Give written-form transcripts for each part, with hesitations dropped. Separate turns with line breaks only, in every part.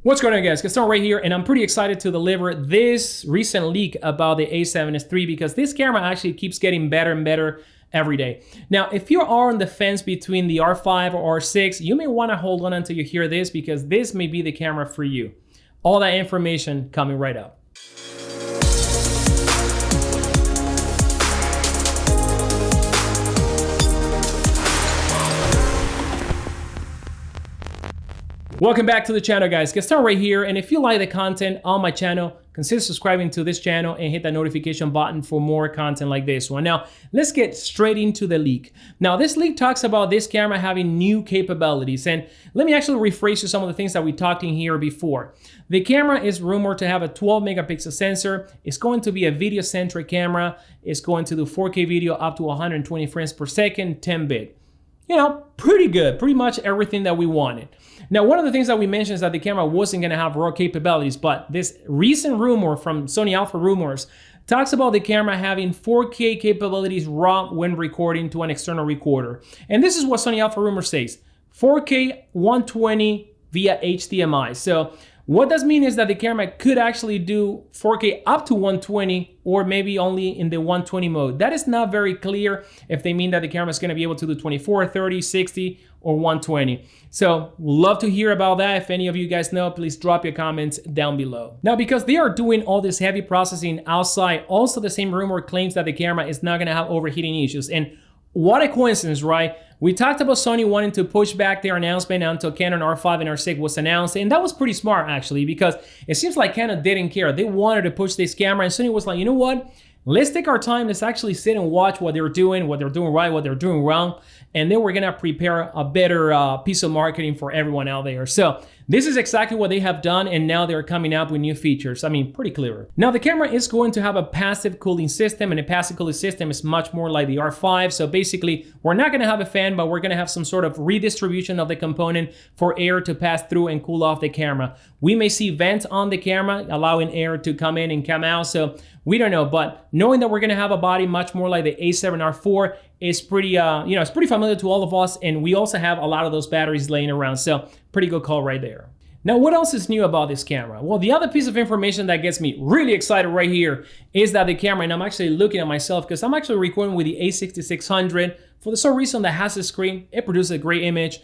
What's going on, guys? Gaston right here, and I'm pretty excited to deliver this recent leak about the A7S III because this camera actually keeps getting better and better every day. Now, if you are on the fence between the R5 or R6, you may want to hold on until you hear this because this may be the camera for you. All that information coming right up. Welcome back to the channel, guys. Gaston right here, and if you like the content on my channel, consider subscribing to this channel and hit that notification button for more content like this one. Now, let's get straight into the leak. Now, this leak talks about this camera having new capabilities, and let me actually rephrase you some of the things that we talked in here before. The camera is rumored to have a 12 megapixel sensor. It's going to be a video-centric camera. It's going to do 4K video up to 120 frames per second, 10-bit. You know, pretty good, pretty much everything that we wanted. Now, one of the things that we mentioned is that the camera wasn't going to have raw capabilities, but this recent rumor from Sony Alpha Rumors talks about the camera having 4K capabilities raw when recording to an external recorder. And this is what Sony Alpha Rumors says, 4K 120 via HDMI. So what does mean is that the camera could actually do 4K up to 120 or maybe only in the 120 mode. That is not very clear if they mean that the camera is going to be able to do 24, 30, 60, or 120. So love to hear about that. If any of you guys know, please drop your comments down below. Now, because they are doing all this heavy processing outside, also the same rumor claims that the camera is not going to have overheating issues. And what a coincidence, right? We talked about Sony wanting to push back their announcement until Canon R5 and R6 was announced, and that was pretty smart actually, because it seems like Canon didn't care. They wanted to push this camera, and Sony was like, you know what? Let's take our time. Let's actually sit and watch what they're doing right, what they're doing wrong, and then we're gonna prepare a better piece of marketing for everyone out there. So this is exactly what they have done, and now they're coming up with new features. I mean, pretty clever. Now, the camera is going to have a passive cooling system, and a passive cooling system is much more like the R5. So basically, we're not gonna have a fan, but we're gonna have some sort of redistribution of the component for air to pass through and cool off the camera. We may see vents on the camera, allowing air to come in and come out. So we don't know, but knowing that we're gonna have a body much more like the A7R4 is pretty, it's pretty familiar to all of us, and we also have a lot of those batteries laying around, so pretty good call right there. Now, what else is new about this camera? Well, the other piece of information that gets me really excited right here is that the camera, and I'm actually looking at myself because I'm actually recording with the A7SIII for the sole reason that has a screen. It produces a great image.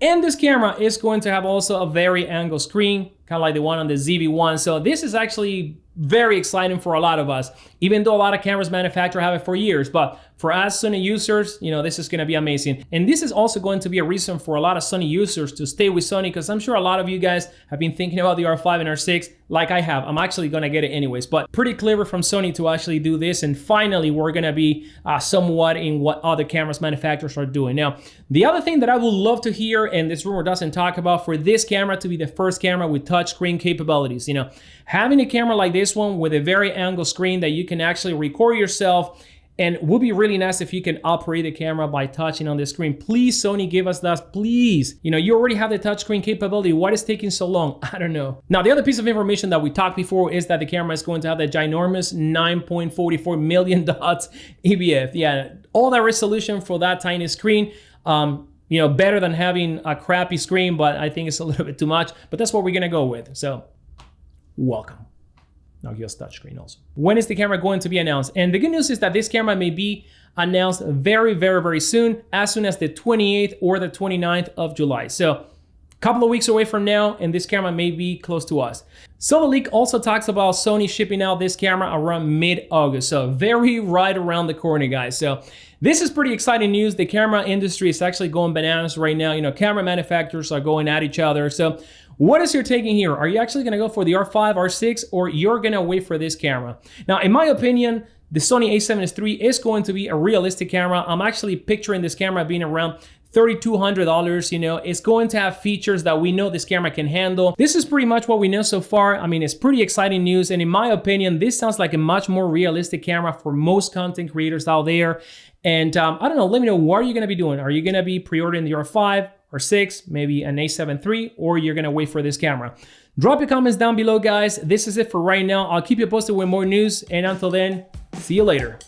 And this camera is going to have also a very angled screen, kind of like the one on the ZV-1. So this is actually very exciting for a lot of us, even though a lot of cameras manufacturers have it for years. But for us Sony users, this is going to be amazing. And this is also going to be a reason for a lot of Sony users to stay with Sony, because I'm sure a lot of you guys have been thinking about the R5 and R6 like I have. I'm actually going to get it anyways, but pretty clever from Sony to actually do this. And finally, we're going to be somewhat in what other cameras manufacturers are doing. Now, the other thing that I would love to hear, and this rumor doesn't talk about, for this camera to be the first camera with touchscreen capabilities. Having a camera like this one with a very angled screen that you can actually record yourself, and would be really nice if you can operate the camera by touching on the screen. Please, Sony, give us that, please. You already have the touchscreen capability. Why is it taking so long? I don't know. Now, the other piece of information that we talked before is that the camera is going to have that ginormous 9.44 million dots EVF. Yeah, all that resolution for that tiny screen. Better than having a crappy screen, but I think it's a little bit too much. But that's what we're gonna go with. So, welcome. Now here's touchscreen also. When is the camera going to be announced? And the good news is that this camera may be announced very, very, very soon as the 28th or the 29th of July. So a couple of weeks away from now, and this camera may be close to us. So the leak also talks about Sony shipping out this camera around mid-August. So very right around the corner, guys. So this is pretty exciting news. The camera industry is actually going bananas right now. Camera manufacturers are going at each other. So what is your taking here? Are you actually going to go for the R5, R6, or you're going to wait for this camera? Now, in my opinion, the Sony A7S III is going to be a realistic camera. I'm actually picturing this camera being around $3,200. It's going to have features that we know this camera can handle. This is pretty much what we know so far. I mean, it's pretty exciting news. And in my opinion, this sounds like a much more realistic camera for most content creators out there. And I don't know, let me know, what are you going to be doing? Are you going to be pre-ordering the R5 or 6, maybe an A7 III, or you're going to wait for this camera? Drop your comments down below, guys. This is it for right now. I'll keep you posted with more news. And until then, see you later.